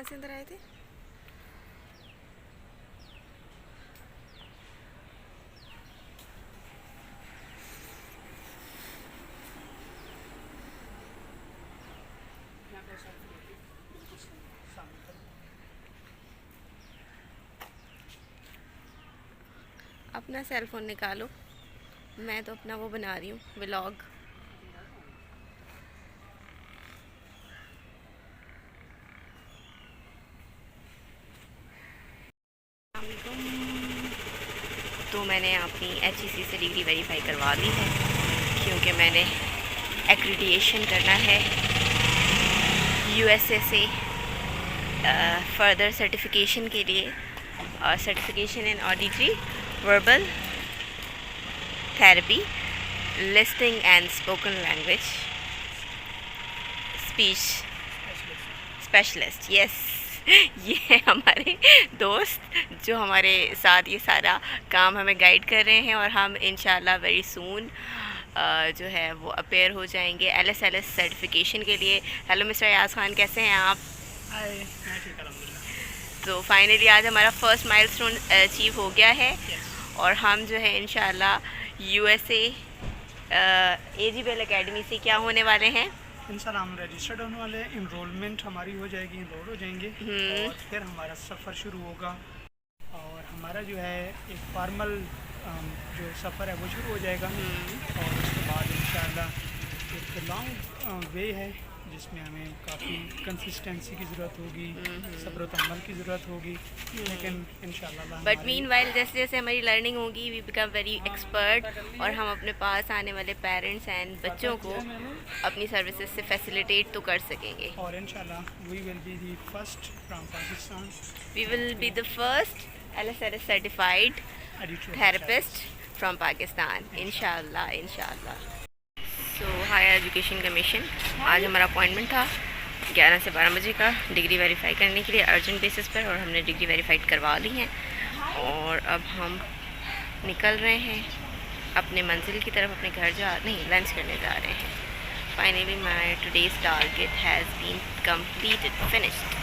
कहाँ से अंदर आए थे? अपना सेल फोन निकालो, मैं तो अपना वो बना रही हूँ व्लॉग। तो मैंने अपनी HEC से डिग्री वेरीफाई करवा ली है, क्योंकि मैंने एक्रीडिएशन करना है USA से फर्दर सर्टिफिकेशन के लिए, और certification in auditory, verbal therapy, listing and spoken language speech specialist. Yes, ये हमारे दोस्त जो हमारे साथ ये सारा काम हमें गाइड कर रहे हैं, और हम इंशाल्लाह वेरी सून जो है वो अपेयर हो जाएंगे LSLS सर्टिफिकेशन के लिए। हेलो मिस्टर अयाज खान, कैसे हैं आप? हाय, मैं ठीक अलहम्दुलिल्लाह। तो फाइनली आज हमारा फर्स्ट माइलस्टोन अचीव हो गया है, Yes. और हम जो है इंशाल्लाह USA AGBL एकेडमी से क्या होने वाले हैं, इंशाल्लाह हम रजिस्टर्ड होने वाले हैं, इनरोलमेंट हमारी हो जाएगी, इनरोल हो जाएंगे और फिर हमारा सफ़र शुरू होगा। और हमारा जो है एक फार्मल जो सफ़र है वो शुरू हो जाएगा, और उसके बाद इंशाल्लाह एक लॉन्ग वे है जिसमें हमें काफ़ी कंसिस्टेंसी की ज़रूरत होगी, सब्र तहम्मुल की ज़रूरत होगी, लेकिन इंशाल्लाह बट मीनवाइल जैसे जैसे हमारी लर्निंग होगी वी बिकम वेरी एक्सपर्ट, और हम अपने पास आने वाले पेरेंट्स एंड बच्चों को अपनी सर्विसेज से फैसिलिटेट तो कर सकेंगे। और इंशाल्लाह we will be the first from Pakistan, we will be the first LSLS certified therapist from Pakistan, इंशाल्लाह इंशाल्लाह। सो हायर एजुकेशन कमीशन, आज हमारा अपॉइंटमेंट था 11 से 12 बजे का डिग्री वेरीफाई करने के लिए अर्जेंट बेसिस पर, और हमने डिग्री वेरीफाइड करवा ली है, और अब हम निकल रहे हैं अपने मंजिल की तरफ, अपने घर लंच करने जा रहे हैं। Finally my today's target has been completed, finished.